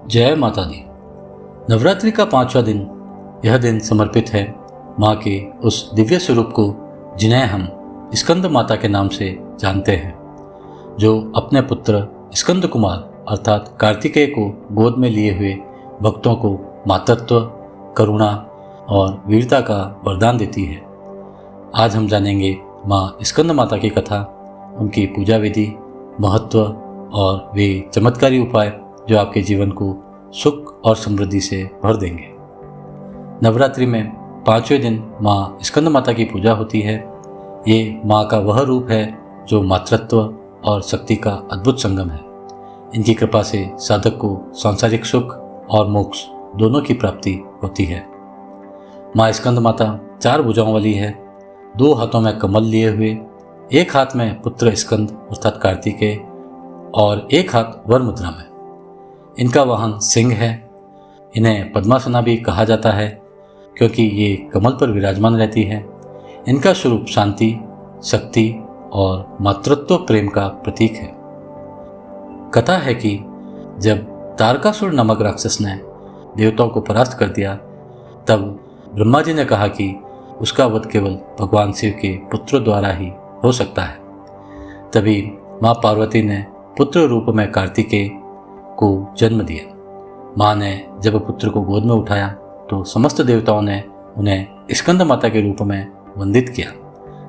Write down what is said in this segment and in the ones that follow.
जय माता दी। नवरात्रि का 5वां दिन यह दिन समर्पित है माँ के उस दिव्य स्वरूप को जिन्हें हम स्कंद माता के नाम से जानते हैं, जो अपने पुत्र स्कंद कुमार अर्थात कार्तिकेय को गोद में लिए हुए भक्तों को मातृत्व, करुणा और वीरता का वरदान देती है। आज हम जानेंगे माँ स्कंद माता की कथा, उनकी पूजा विधि, महत्व और वे चमत्कारी उपाय जो आपके जीवन को सुख और समृद्धि से भर देंगे। नवरात्रि में 5वें दिन माँ स्कंद माता की पूजा होती है। ये माँ का वह रूप है जो मातृत्व और शक्ति का अद्भुत संगम है। इनकी कृपा से साधक को सांसारिक सुख और मोक्ष दोनों की प्राप्ति होती है। माँ स्कंद माता 4 भुजाओं वाली है, 2 हाथों में कमल लिए हुए, एक हाथ में पुत्र स्कंद अर्थात कार्तिकेय और एक हाथ वर मुद्रा में। इनका वाहन सिंह है। इन्हें पद्मासना भी कहा जाता है क्योंकि ये कमल पर विराजमान रहती है। इनका स्वरूप शांति, शक्ति और मातृत्व प्रेम का प्रतीक है। कथा है कि जब तारकासुर नामक राक्षस ने देवताओं को परास्त कर दिया, तब ब्रह्मा जी ने कहा कि उसका वध केवल भगवान शिव के पुत्र द्वारा ही हो सकता है। तभी माँ पार्वती ने पुत्र रूप में कार्तिकेय को जन्म दिया। माँ ने जब पुत्र को गोद में उठाया तो समस्त देवताओं ने उन्हें स्कंद माता के रूप में वंदित किया।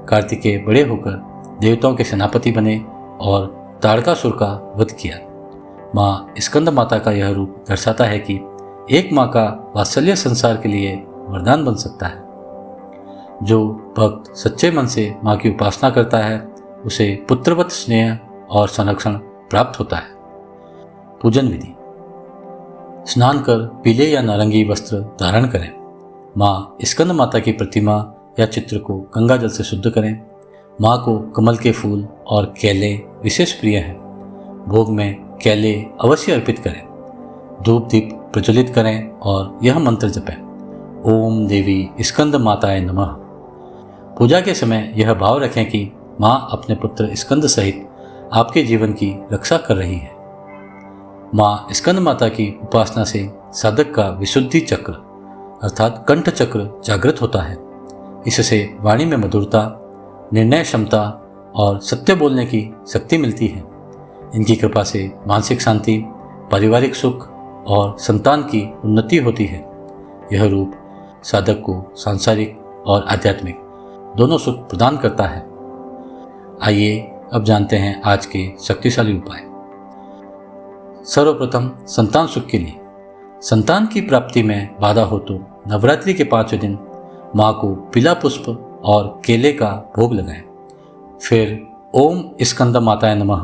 कार्तिकेय बड़े होकर देवताओं के सेनापति बने और तारकासुर का वध किया। माँ स्कंद माता का यह रूप दर्शाता है कि एक माँ का वात्सल्य संसार के लिए वरदान बन सकता है। जो भक्त सच्चे मन से माँ की उपासना करता है, उसे पुत्रवत स्नेह और संरक्षण प्राप्त होता है। पूजन विधि: स्नान कर पीले या नारंगी वस्त्र धारण करें। माँ स्कंद माता की प्रतिमा या चित्र को गंगा जल से शुद्ध करें। माँ को कमल के फूल और केले विशेष प्रिय हैं। भोग में केले अवश्य अर्पित करें। धूप दीप प्रज्वलित करें और यह मंत्र जपें, ओम देवी स्कंद माताय नमः। पूजा के समय यह भाव रखें कि माँ अपने पुत्र स्कंद सहित आपके जीवन की रक्षा कर रही है। माँ स्कंद माता की उपासना से साधक का विशुद्धि चक्र अर्थात कंठ चक्र जागृत होता है। इससे वाणी में मधुरता, निर्णय क्षमता और सत्य बोलने की शक्ति मिलती है। इनकी कृपा से मानसिक शांति, पारिवारिक सुख और संतान की उन्नति होती है। यह रूप साधक को सांसारिक और आध्यात्मिक दोनों सुख प्रदान करता है। आइए अब जानते हैं आज के शक्तिशाली उपाय। सर्वप्रथम संतान सुख के लिए संतान की प्राप्ति में बाधा हो तो नवरात्रि के 5वें दिन माँ को पीला पुष्प और केले का भोग लगाएं। फिर ओम स्कंद माताय नमः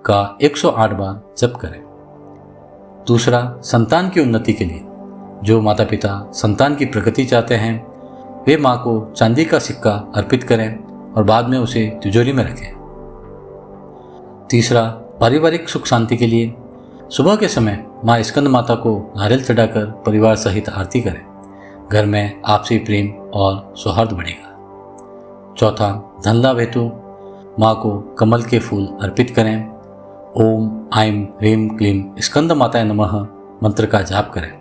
का 108 बार जप करें। दूसरा, संतान की उन्नति के लिए जो माता पिता संतान की प्रगति चाहते हैं, वे माँ को चांदी का सिक्का अर्पित करें और बाद में उसे तिजोरी में रखें। तीसरा, पारिवारिक सुख शांति के लिए सुबह के समय माँ स्कंद माता को नारियल चढ़ाकर परिवार सहित आरती करें। घर में आपसी प्रेम और सौहार्द बढ़ेगा। चौथा, धन लाभ हेतु माँ को कमल के फूल अर्पित करें। ओम ऐं ह्रीं क्लीं स्कंद माताय नमः मंत्र का जाप करें।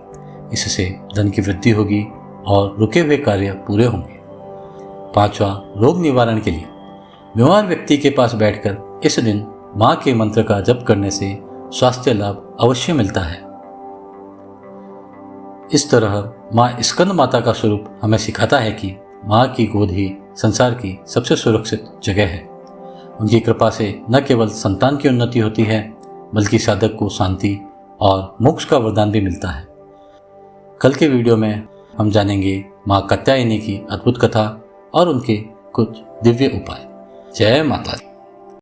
इससे धन की वृद्धि होगी और रुके हुए कार्य पूरे होंगे। पांचवा, रोग निवारण के लिए बीमार व्यक्ति के पास बैठकर इस दिन माँ के मंत्र का जप करने से स्वास्थ्य लाभ अवश्य मिलता है। इस तरह माँ स्कंद माता का स्वरूप हमें सिखाता है कि माँ की गोद ही संसार की सबसे सुरक्षित जगह है। उनकी कृपा से न केवल संतान की उन्नति होती है, बल्कि साधक को शांति और मोक्ष का वरदान भी मिलता है। कल के वीडियो में हम जानेंगे माँ कात्यायनी की अद्भुत कथा और उनके कुछ दिव्य उपाय। जय माता दी।